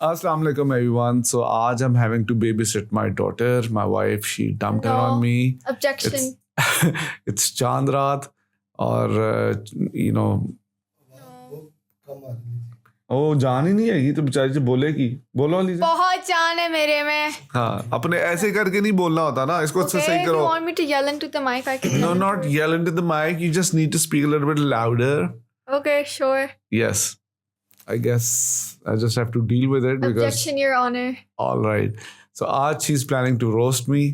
Assalamu alaikum everyone. So आज I'm having to babysit my daughter. My wife, she dumped her on me. Objection. It's Chand Raat और ओ जान ही नहीं है तो बेचारी से बोलेगी बोलो लीजिए बहुत जान है मेरे में हाँ अपने ऐसे करके नहीं बोलना होता ना इसको Okay, सही if you करो want me to yell into the mic, I can no yell not into it. yell into the mic you just need to speak a little bit louder Okay, sure. yes I guess I just have to deal with it because Objection, Your Honor. all right so आज she's planning to roast me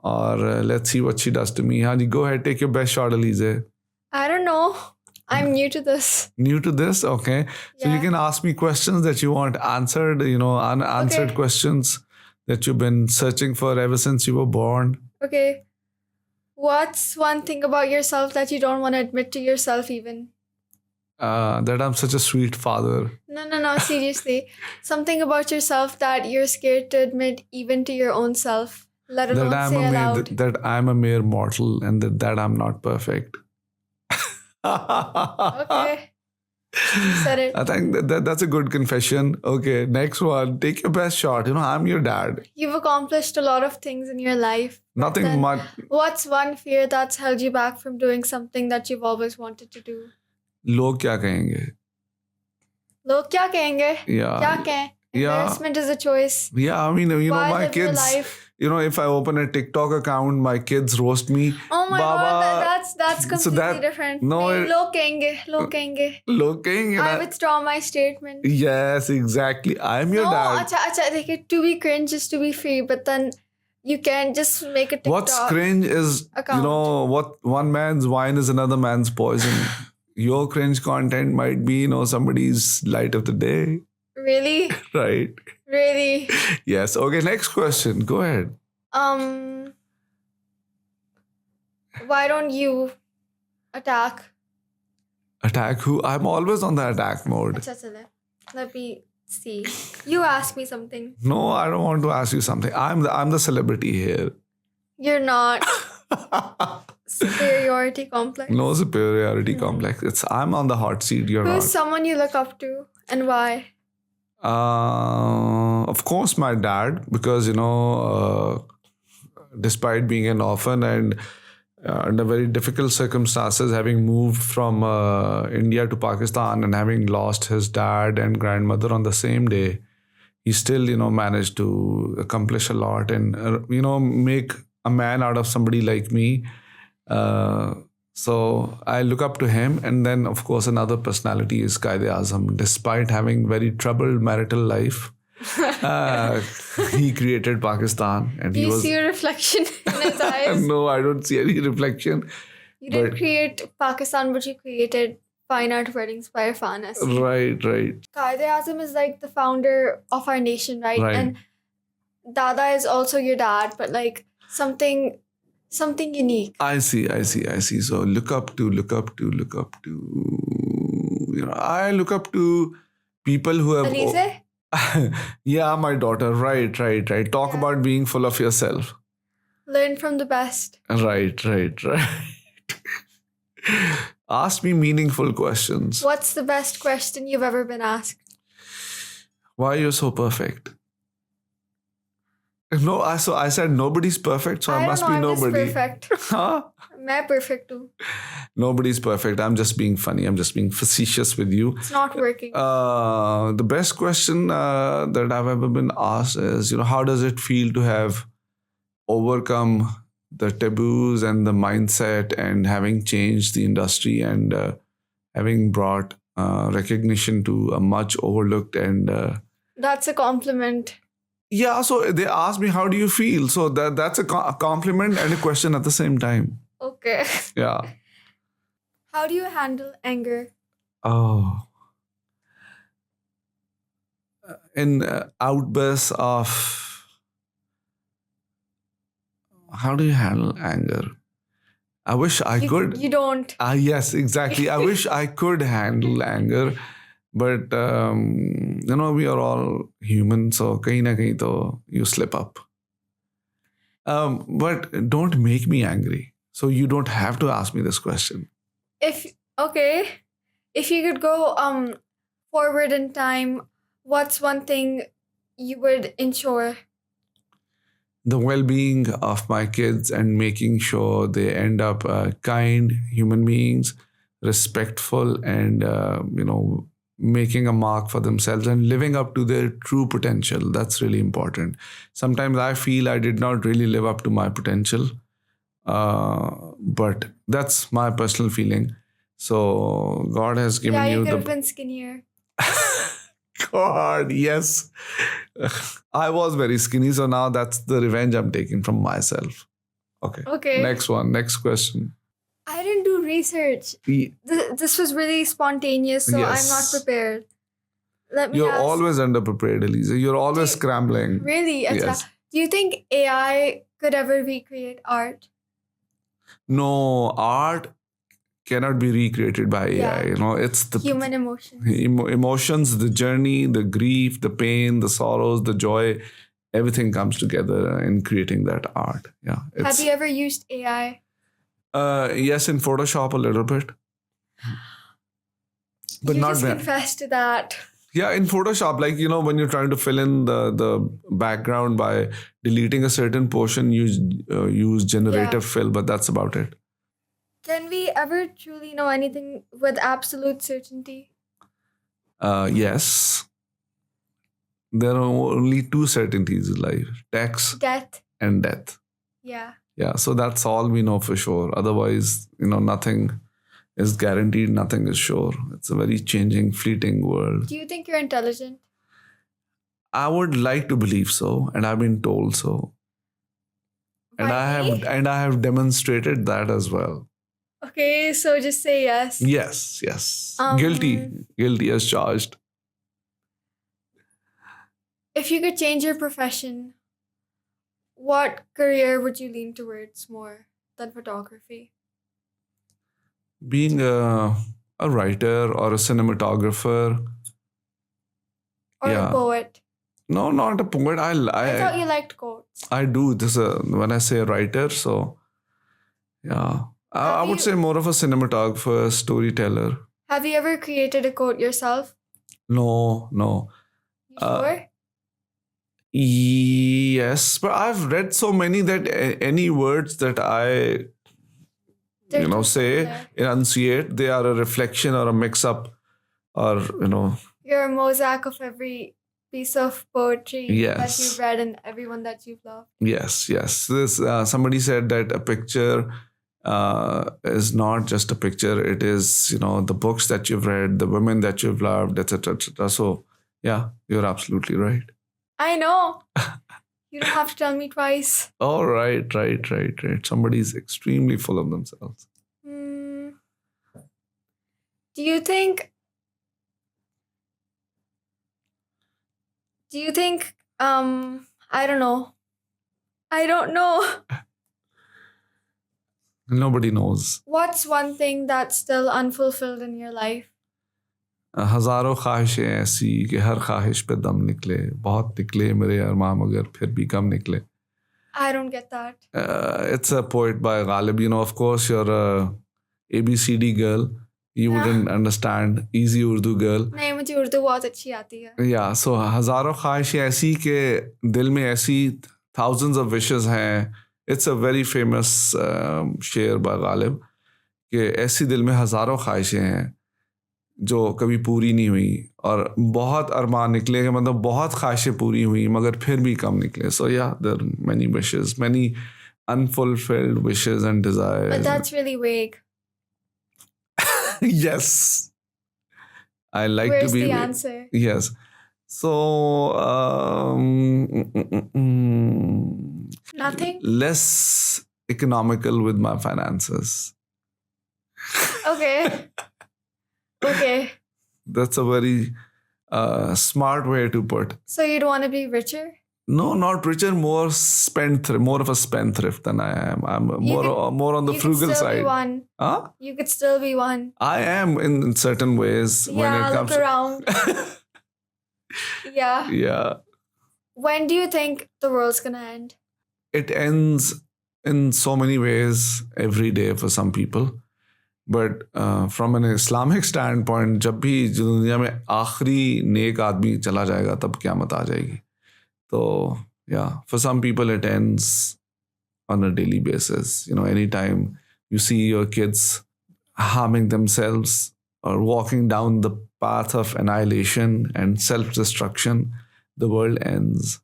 or let's see what she does to me हाँ जी go ahead take your best shot Elise I don't know. I'm new to this. new to this okay so you Yeah. can ask me questions that you want answered unanswered Okay. questions that you've been searching for ever since you were born Okay. What's one thing about yourself that you don't want to admit to yourself even? that I'm such a sweet father No, seriously. Something about yourself that you're scared to admit even to your own self, let alone that I'm say aloud. that I'm a mere mortal and that I'm not perfect Okay. You said it. I think that's a good confession. Okay, next one. Take your best shot. I'm your dad. You've accomplished a lot of things in your life. Nothing Then much. What's one fear that's held you back from doing something that you've always wanted to do? लोग क्या कहेंगे? लोग क्या कहेंगे? Yeah. क्या कहें? Yeah. Embarrassment is a choice. Yeah, I mean, Why my live your kids. life? If I open a TikTok account, my kids roast me. Oh my Baba, God, that's completely that- different. no, नहीं, it- लोग कहेंगे, लोग कहेंगे. लोग कहेंगे I ना. withdraw my statement. Yes, exactly. I'm your No, dad. अच्छा, देखिए, to be cringe is to be free, but then you can't just make a TikTok. What's cringe is, account. what one man's wine is another man's poison. Your cringe content might be, somebody's light of the day. Really? Right. Really? Yes. Okay, next question. Go ahead. Why don't you attack? Attack who? I'm always on the attack mode. अच्छा चले. Let me see. You ask me something. No, I don't want to ask you something. I'm the celebrity here. You're not. Superiority complex. No superiority complex. I'm on the hot seat. You're Who's not. someone you look up to and why? Of course, my dad, because despite being an orphan and under very difficult circumstances, having moved from India to Pakistan and having lost his dad and grandmother on the same day, he still managed to accomplish a lot and make a man out of somebody like me. So I look up to him, and then of course another personality is Ahson. Despite having very troubled marital life, he created Pakistan, and Do he you was. see a reflection in his eyes? No, I don't see any reflection. You didn't but- create Pakistan, but you created Fine Art Weddings by Irfan. Right. Ahson is like the founder of our nation, right? Right. And Dada is also your dad, but like something unique. I see. So look up to. I look up to people who have. Elise? Yeah, my daughter. Right. Talk Yeah. about being full of yourself. Learn from the best. Right. Ask me meaningful questions. What's the best question you've ever been asked? Why you're so perfect? No, I said nobody's perfect, so I must be I'm nobody. just perfect. Huh? मैं perfect too. Nobody's perfect. I'm just being funny. I'm just being facetious with you. It's not working. The best question that I've ever been asked is, how does it feel to have overcome the taboos and the mindset and having changed the industry and having brought recognition to a much overlooked and That's a compliment. yeah, so they asked me, how do you feel? So that's a compliment and a question at the same time. Okay. Yeah. How do you handle anger? Oh. In outbursts of... How do you handle anger? I wish I could. You don't. Yes, exactly. I wish I could handle anger. But, we are all human, so kahin na kahin to you slip up. But don't make me angry. So you don't have to ask me this question. If you could go forward in time, what's one thing you would ensure? The well-being of my kids and making sure they end up kind human beings, respectful, and making a mark for themselves and living up to their true potential. That's really important. Sometimes I feel I did not really live up to my potential, but that's my personal feeling. So God has given Yeah, you you could have the been skinnier. God, yes. I was very skinny, so now that's the revenge I'm taking from myself. Okay. Okay. Next one. Next question. I didn't do research. Ye- This was really spontaneous, so I'm not Yes. prepared. Let me You're ask. always underprepared, Elisa. You're always scrambling. Really? Acha. Yes. Do you think AI could ever recreate art? No, art cannot be recreated by Yeah. AI. It's the Human emotions. emotions, the journey, the grief, the pain, the sorrows, the joy. Everything comes together in creating that art. Yeah. Have you ever used AI? Yes, in Photoshop a little bit, but you not just that. confessed to that. Yeah, in Photoshop, when you're trying to fill in the background by deleting a certain portion, use generative fill, but that's about it. Can we ever truly know anything with absolute certainty? Yes, there are only two certainties in life: tax Death. and death. Yeah. Yeah, so that's all we know for sure. Otherwise, nothing is guaranteed, nothing is sure. It's a very changing, fleeting world. Do you think you're intelligent? I would like to believe so, and I've been told so. And I have demonstrated that as well. Okay, so just say yes. Yes. Guilty as charged. If you could change your profession, what career would you lean towards more than photography? Being a writer or a cinematographer. Or a poet? No, not a poet. I thought you liked quotes. I do. When I say writer, so yeah. I would say more of a cinematographer, storyteller. Have you ever created a quote yourself? No. You sure? Yes, but I've read so many that any words that I enunciate, they are a reflection or a mix-up or, You're a mosaic of every piece of poetry that Yes. you've read and everyone that you've loved. Yes. This somebody said that a picture is not just a picture. It is, the books that you've read, the women that you've loved, etc., etc. So, yeah, you're absolutely right. I know. You don't have to tell me twice. Oh, right. Somebody's extremely full of themselves. Do you think I don't know. Nobody knows. What's one thing that's still unfulfilled in your life? हजारों ख्वाहिशें ऐसी कि हर ख्वाहिश पे दम निकले बहुत निकले मेरे अरमान मगर फिर भी कम निकले. I don't get that. It's a poet by Ghalib. Of course, you're a ABCD girl. You wouldn't understand. Easy Urdu girl. नहीं मुझे उर्दू बहुत अच्छी आती है. Yeah, so हजारों ख्वाहिशें ऐसी कि दिल में ऐसी thousands of wishes हैं. It's a very famous शेर by Ghalib कि ऐसी दिल में हजारों ख्वाहिशें हैं जो कभी पूरी नहीं हुई और बहुत अरमान निकले कि मतलब बहुत ख्वाहिशें पूरी हुई मगर फिर भी कम निकले. So yeah, there are many wishes, many unfulfilled wishes and desires. But that's really vague. Yes. I like Where's to be... the answer? Yes. So... Nothing? Less economical with my finances. Okay. That's a very smart way to put. So you'd want to be richer? No, not richer, more of a spendthrift than I am. I'm more on the frugal side. You could still be one. Huh? You could still be one. I am in certain ways. Yeah, when it comes look around. Yeah. Yeah. When do you think the world's gonna end? It ends in so many ways every day for some people. But from an Islamic standpoint, जब भी दुनिया में आखिरी नेक आदमी चला जाएगा तब क़यामत आ जाएगी. So yeah, for some people it ends on a daily basis. Anytime you see your kids harming themselves or walking down the path of annihilation and self-destruction, the world ends.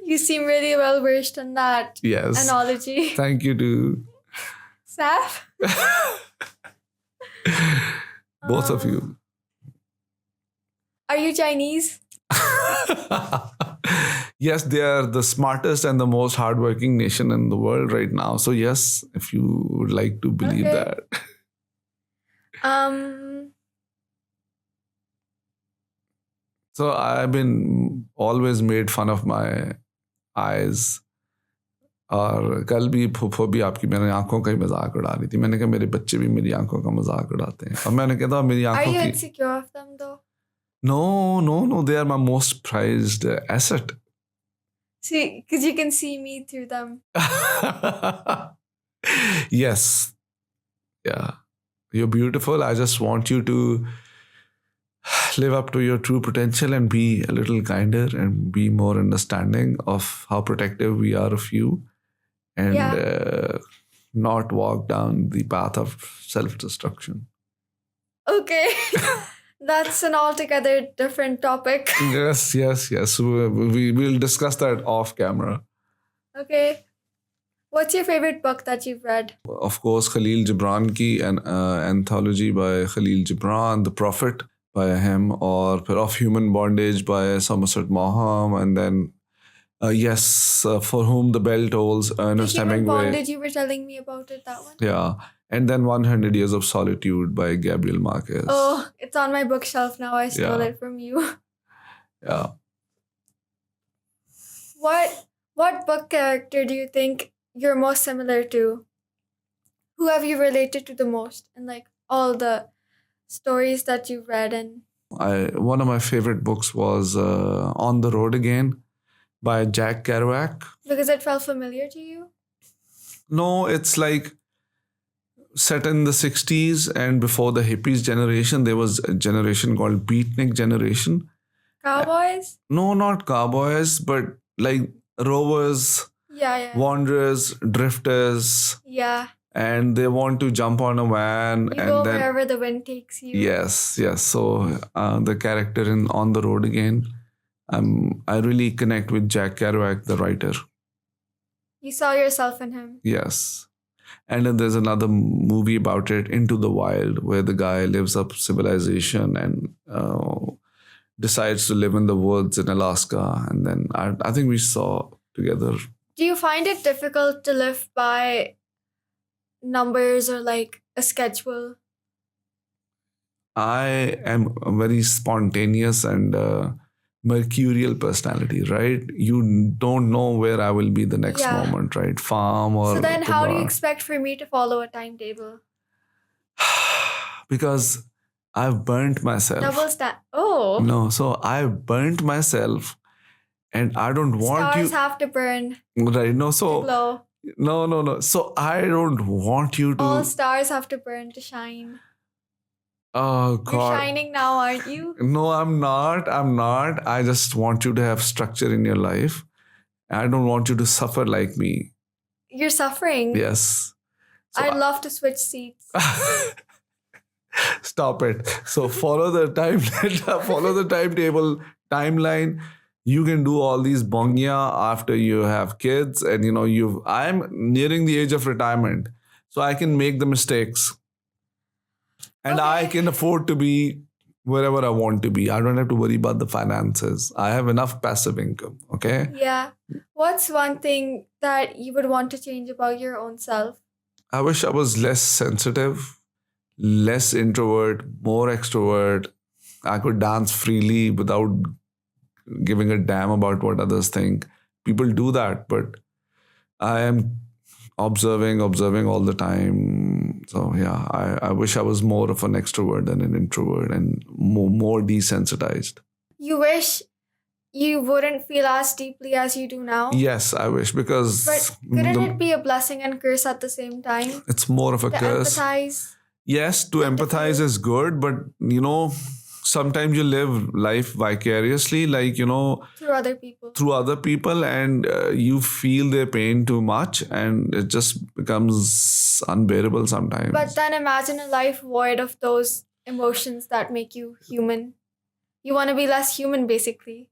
You seem really well versed in that Yes. analogy. Thank you to Saf? both of you. Are you Chinese? Yes, they are the smartest and the most hardworking nation in the world right now. So yes, if you would like to believe Okay. that. So I've been always made fun of my eyes. और कल भी फूफो भी आपकी मेरी आंखों का ही मजाक उड़ा रही थी. मैंने कहा मेरे बच्चे भी मेरी आंखों का मजाक उड़ाते हैं. और मैंने कहा था मेरी Are आंखों you की. insecure of them though? No. They are my most prized asset. See, because you can see me through them. Yes. Yeah. You're beautiful. I just want you to live up to your true potential and be a little kinder and be more understanding of how protective we are of you and not walk down the path of self-destruction. Okay. That's an altogether different topic. Yes. We'll discuss that off camera. Okay. What's your favorite book that you've read? Of course, Khalil Gibran ki an anthology by Khalil Gibran, The Prophet by him, or Of Human Bondage by Somerset Maugham, and then For Whom the Bell Tolls, Ernest The Human Hemingway. Bondage, you were telling me about it, that one? Yeah. And then 100 Years of Solitude by Gabriel Marquez. Oh, it's on my bookshelf now. I stole it from you. Yeah. What book character do you think you're most similar to? Who have you related to the most in like all the stories that you've read? And one of my favorite books was On the Road Again by Jack Kerouac. Because it felt familiar to you? No, it's like set in the 60s and before the hippies generation. There was a generation called beatnik generation. Cowboys? No, not cowboys, but like rovers, Yeah. wanderers, drifters. Yeah. And they want to jump on a van. You and go then, wherever the wind takes you. Yes. So the character in On the Road Again, I really connect with Jack Kerouac, the writer. You saw yourself in him. Yes. And then there's another movie about it, Into the Wild, where the guy lives up civilization and decides to live in the woods in Alaska. And then I think we saw together. Do you find it difficult to live by numbers or like a schedule? I am a very spontaneous and mercurial personality, right? You don't know where I will be the next moment, right? Farm or... So then how do you expect for me to follow a timetable? Because I've burnt myself. Oh. No, so I've burnt myself and I don't want Stars have to burn. Right, no, so... To glow. No. So I don't want you to... All stars have to burn to shine. Oh, God. You're shining now, aren't you? No, I'm not. I just want you to have structure in your life. I don't want you to suffer like me. You're suffering? Yes. So I'd love to switch seats. Stop it. So follow the timetable, timeline. You can do all these bongya after you have kids. And, I'm nearing the age of retirement. So I can make the mistakes. And I can afford to be wherever I want to be. I don't have to worry about the finances. I have enough passive income, okay? Yeah. What's one thing that you would want to change about your own self? I wish I was less sensitive, less introvert, more extrovert. I could dance freely without giving a damn about what others think. People do that, but I am observing all the time. So yeah, I wish I was more of an extrovert than an introvert and more desensitized. You wish you wouldn't feel as deeply as you do now? Yes, I wish, because... But couldn't it be a blessing and curse at the same time? It's more of a curse. Empathize? Yes, to empathize is good, but sometimes you live life vicariously, like, Through other people. through other people, and you feel their pain too much, and it just becomes unbearable sometimes. But then imagine a life void of those emotions that make you human. You want to be less human, basically.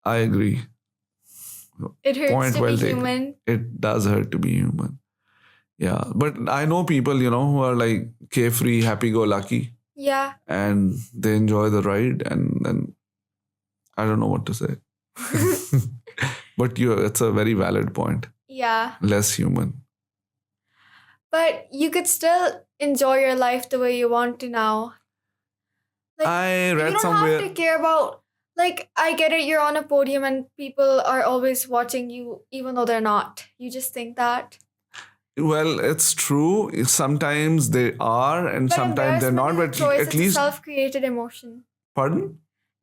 I agree. It hurts Point to well be taken. human. It does hurt to be human. Yeah. But I know people, who are like carefree, happy-go-lucky, Yeah. and they enjoy the ride, and then I don't know what to say. But it's a very valid point. Yeah. Less human. But you could still enjoy your life the way you want to now. Like, I you read don't somewhere. have to care about, like, I get it, you're on a podium and people are always watching you, even though they're not. You just think that. Well, it's true. Sometimes they are, and But sometimes they're not. embarrassment is But a choice. at It's a least, self-created emotion. pardon?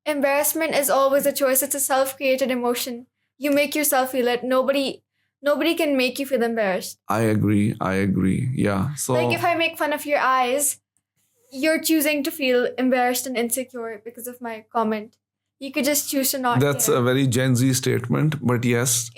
Embarrassment is always a choice. It's a self-created emotion. You make yourself feel it. Nobody can make you feel embarrassed. I agree. Yeah. So Like if I make fun of your eyes, you're choosing to feel embarrassed and insecure because of my comment. You could just choose to not that's care. a very Gen Z statement, but yes.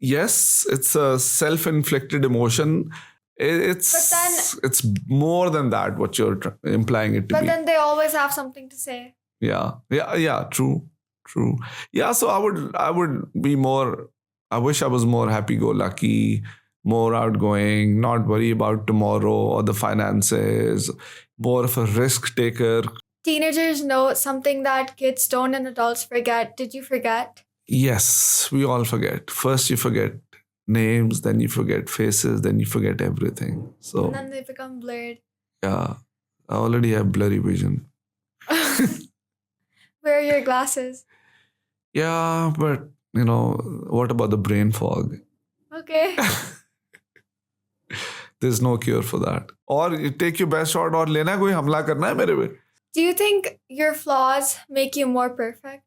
Yes, it's a self-inflicted emotion. It's more than that, what you're implying it to But be. then they always have something to say. Yeah. True. Yeah, so I would be more. I wish I was more happy-go-lucky, more outgoing, not worry about tomorrow or the finances, more of a risk taker. Teenagers know something that kids don't and adults forget. Did you forget? Yes, we all forget. First you forget names, then you forget faces, then you forget everything. So And then they become blurred. yeah, I already have blurry vision. Where are your glasses? Yeah, but what about the brain fog? Okay. There's no cure for that. Or you take your best shot, or lena koi hamla karna hai mere pe. Do you think your flaws make you more perfect?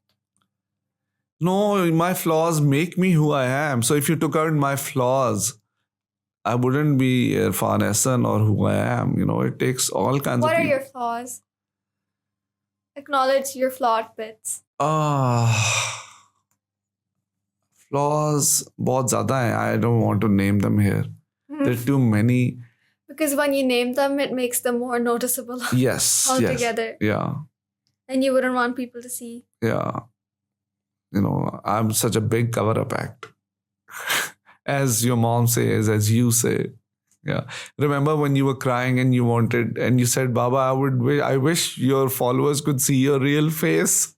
No, my flaws make me who I am. So if you took out my flaws, I wouldn't be irfanahson or who I am. It takes all kinds What of are people. your flaws? Acknowledge your flawed bits. Flaws बहुत ज़्यादा हैं. I don't want to name them here. There are too many. Because when you name them, it makes them more noticeable. Yes. Altogether. Yeah. And you wouldn't want people to see. Yeah. I'm such a big cover-up act. As your mom says, as you say. Yeah. Remember when you were crying and you said, Baba, I wish your followers could see your real face.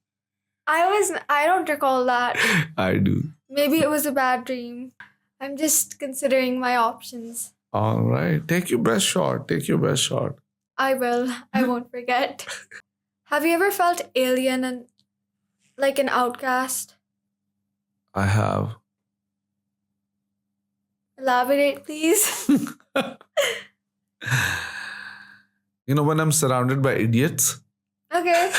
I don't recall that. I do. Maybe it was a bad dream. I'm just considering my options. All right. Take your best shot. I will. I won't forget. Have you ever felt alien and like an outcast? I have. Elaborate, please. When I'm surrounded by idiots. Okay.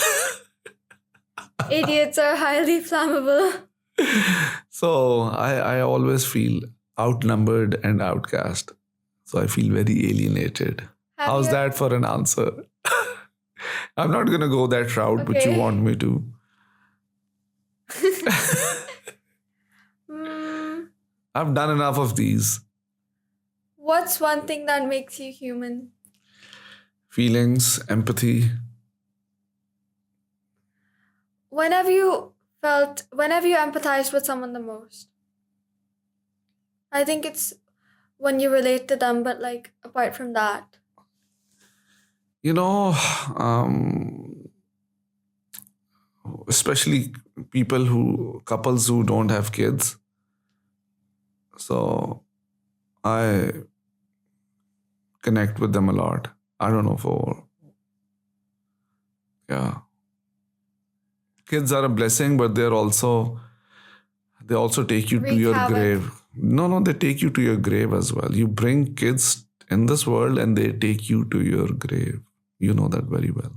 Idiots are highly flammable. So I always feel outnumbered and outcast. So I feel very alienated. How's that for an answer? I'm not going to go that route, but you want me to. I've done enough of these. What's one thing that makes you human? Feelings, empathy. When have you empathized with someone the most? I think it's when you relate to them, but like apart from that. Especially couples who don't have kids. So I connect with them a lot. I don't know kids are a blessing, but they also take you to your grave. No, they take you to your grave as well. You bring kids in this world and they take you to your grave. You know that very well.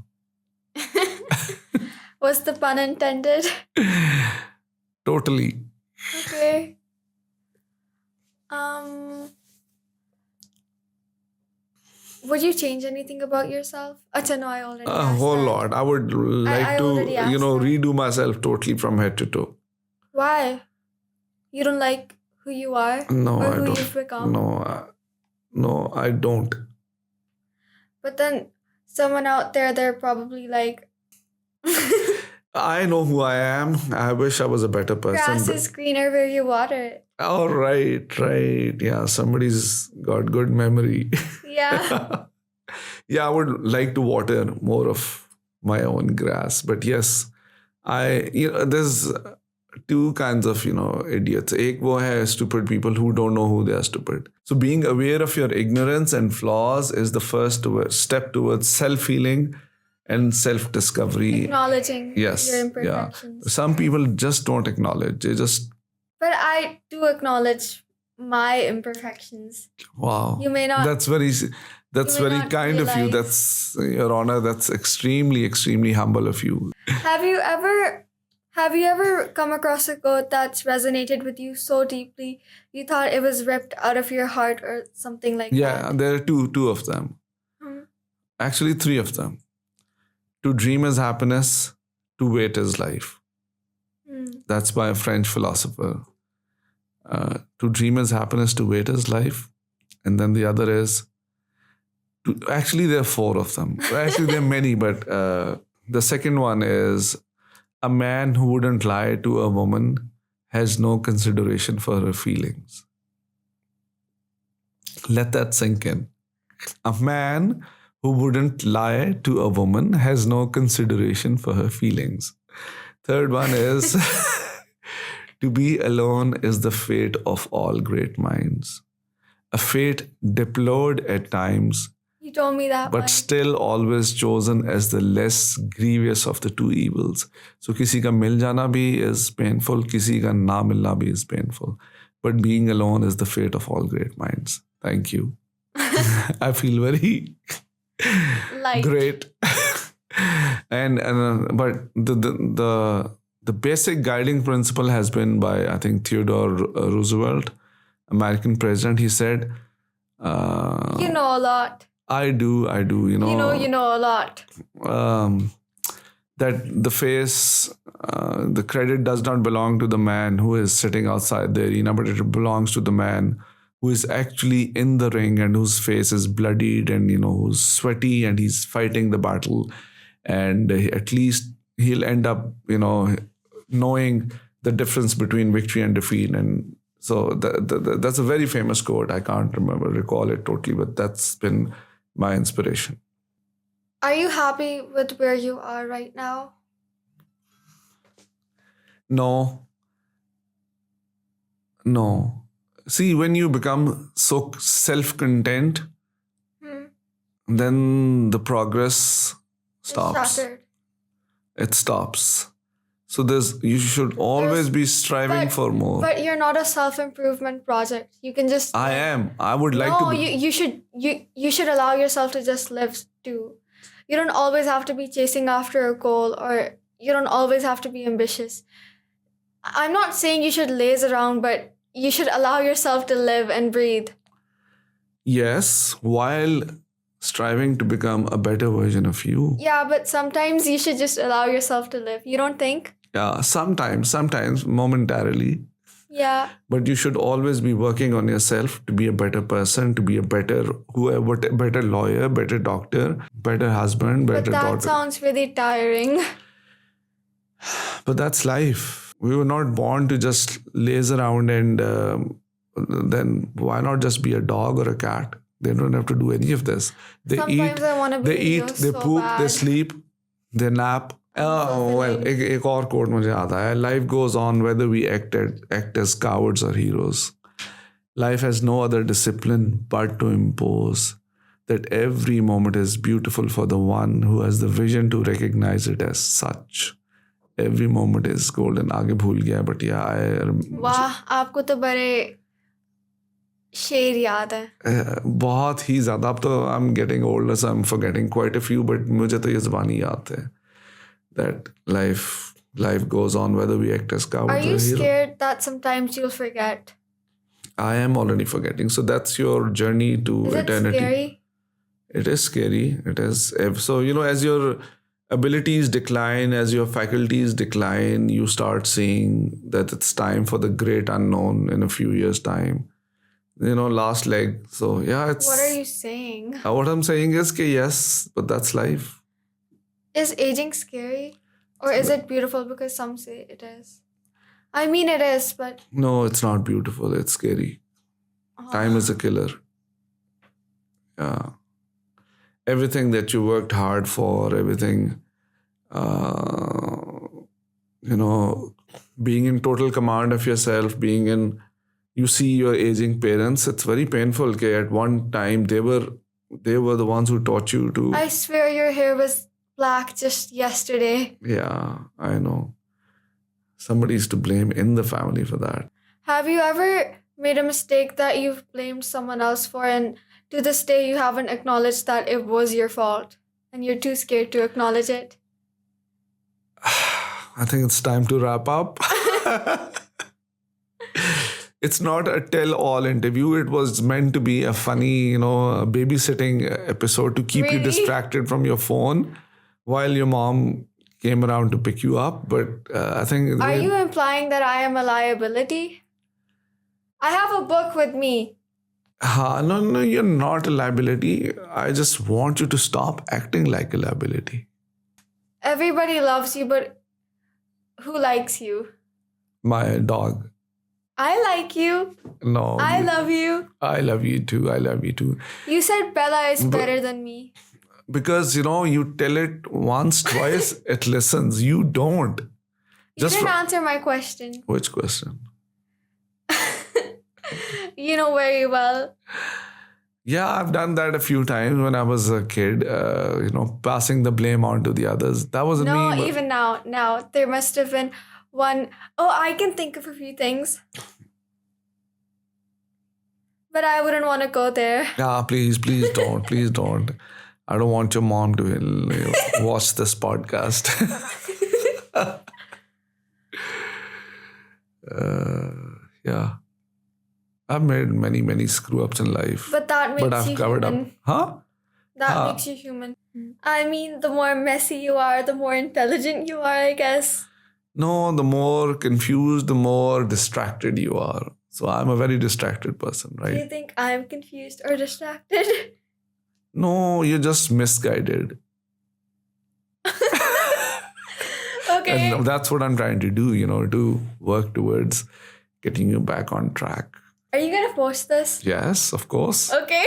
Was the pun intended? Totally. Okay. would you change anything about yourself? Acha, no, I already A asked whole that. lot. I would like I to, already asked that. redo myself totally from head to toe. Why? You don't like who you are No, or I who don't. you've become? No, I don't. But then someone out there, they're probably like, I know who I am. I wish I was a better person. grass is greener where you water it. Oh, right. Yeah, somebody's got good memory. Yeah. Yeah, I would like to water more of my own grass. But yes, there's two kinds of, idiots. Ek wo hai stupid people who don't know who they are stupid. So being aware of your ignorance and flaws is the first step towards self-healing and self-discovery. Acknowledging Yes. your Yeah. imperfections. Some people just don't acknowledge. They just, But I do acknowledge my imperfections. wow. You may not. That's very may not kind of you. realize. That's, Your Honor, that's extremely, extremely humble of you. Have you ever come across a quote that's resonated with you so deeply you thought it was ripped out of your heart or something like Yeah, that? there are two of them. Hmm. Actually, three of them. To dream is happiness, to wait is life. Hmm. That's by a French philosopher. To dream is happiness, to wait is life. And then the other is, actually there are four of them. Actually there are many, but the second one is, a man who wouldn't lie to a woman has no consideration for her feelings. Let that sink in. A man who wouldn't lie to a woman has no consideration for her feelings. Third one is, to be alone is the fate of all great minds. A fate deplored at times, You told me that but one. still always chosen as the less grievous of the two evils. So किसी का मिल जाना भी is painful, किसी का ना मिलना भी is painful. But being alone is the fate of all great minds. Thank you. I feel very Light. great. But the basic guiding principle has been by, I think, Theodore Roosevelt, American president. He said, You know a lot. I do, You know a lot. That the credit does not belong to the man who is sitting outside the arena, but it belongs to the man who is actually in the ring and whose face is bloodied and, who's sweaty and he's fighting the battle. And at least he'll end up, knowing the difference between victory and defeat. And so that's a very famous quote. I can't recall it totally, but that's been my inspiration. Are you happy with where you are right now? No. See, when you become so self-content, then the progress stops. Shattered. It stops. So you should always be striving for more. But you're not a self-improvement project. You can just. I am. I would like No, to. you should allow yourself to just live too. You don't always have to be chasing after a goal, or you don't always have to be ambitious. I'm not saying you should laze around, but you should allow yourself to live and breathe. Yes, while striving to become a better version of you. Yeah, but sometimes you should just allow yourself to live. You don't think? Yeah, sometimes momentarily. Yeah. But you should always be working on yourself to be a better person, to be a better better lawyer, better doctor, better husband, better But that daughter. sounds really tiring. But that's life. We were not born to just laze around and then why not just be a dog or a cat? They don't have to do any of this. They Sometimes I wanna be you they so poop, they bad. sleep, they nap. Oh, well, एक और quote मुझे आता है. Life goes on whether we act as cowards or heroes. Life has no other discipline but to impose that every moment is beautiful for the one who has the vision to recognize it as such. Every moment is golden. आगे भूल गया, but yeah, वाह, आपको तो बड़े शेर याद है. बहुत ही ज़्यादा. अब तो I'm getting older, so I'm forgetting quite a few, but मुझे तो ये ज़बानी याद है. That life goes on whether we act as cowards Are or you heroes. scared that sometimes you'll forget? I am already forgetting. So that's your journey to Is it eternity. scary? It is scary. It is. So, as your abilities decline, as your faculties decline, you start seeing that it's time for the great unknown in a few years' time. Last leg. So, yeah, it's. What are you saying? What I'm saying is, yes, but that's life. Is aging scary? Or is it beautiful? Because some say it is. I mean, it is, but. No, it's not beautiful. It's scary. Time is a killer. Yeah. Everything that you worked hard for, everything, being in total command of yourself, you see your aging parents, it's very painful. Okay, at one time, they were the ones who taught you to. I swear your hair was black just yesterday. Yeah, I know. Somebody's to blame in the family for that. Have you ever made a mistake that you've blamed someone else for, and to this day you haven't acknowledged that it was your fault and you're too scared to acknowledge it? I think it's time to wrap up. It's not a tell-all interview. It was meant to be a funny, babysitting episode to keep you Really? distracted from your phone while your mom came around to pick you up. But I think... Are you implying that I am a liability? I have a book with me. No, you're not a liability. I just want you to stop acting like a liability. Everybody loves you, but who likes you? My dog. I like you. No. I love you. I love you too. I love you too. You said Bella is better than me. Because, you tell it once, twice, it listens. You don't. You didn't answer my question. Which question? You know very well. Yeah, I've done that a few times when I was a kid, passing the blame on to the others. That wasn't me. No, even now, there must have been one. Oh, I can think of a few things. But I wouldn't want to go there. Yeah, please don't. Please don't. I don't want your mom to watch this podcast. Yeah. I've made many, many screw-ups in life. But that makes I've you covered human. up. Huh? That makes you human. I mean, the more messy you are, the more intelligent you are, I guess. No, the more confused, the more distracted you are. So I'm a very distracted person, right? Do you think I'm confused or distracted? No, you're just misguided. Okay. And that's what I'm trying to do, to work towards getting you back on track. Are you going to post this? Yes, of course. Okay.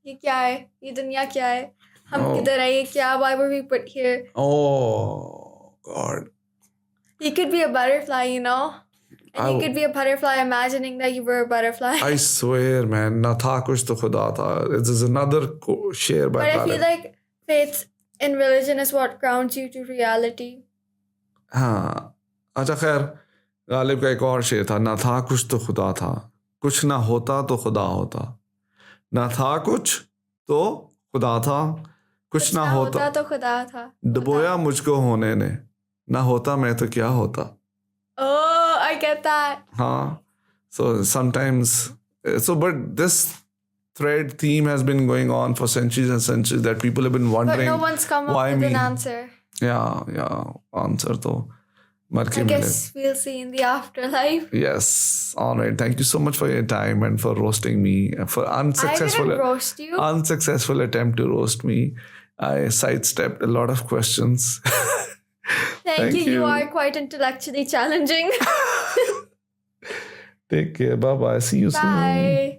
ये क्या है? ये दुनिया क्या है? हम किधर हैं? ये क्या? Why were we put here? Oh, God. You could be a butterfly, And you could be a butterfly imagining that you were a butterfly. I swear, man. Na tha kuch to khuda tha. This is another share by But I feel like faith in religion is what grounds you to reality. हाँ. अच्छा खैर गालिब का एक और शेर था. ना था कुछ तो खुदा था. कुछ ना होता तो खुदा होता. ना था कुछ तो खुदा था. कुछ ना होता तो खुदा था. डुबोया मुझको होने ने. ना होता मैं तो क्या होता. Oh, I get that. हाँ. So sometimes, but this theme has been going on for centuries and centuries that people have been wondering. But no one's come up with an answer. Yeah. Answer to. I guess we'll see in the afterlife. Yes. All right. Thank you so much for your time and for roasting me. For I didn't roast you. Unsuccessful attempt to roast me. I sidestepped a lot of questions. Thank you. You are quite intellectually challenging. Take care. Bye-bye. See you soon. Bye.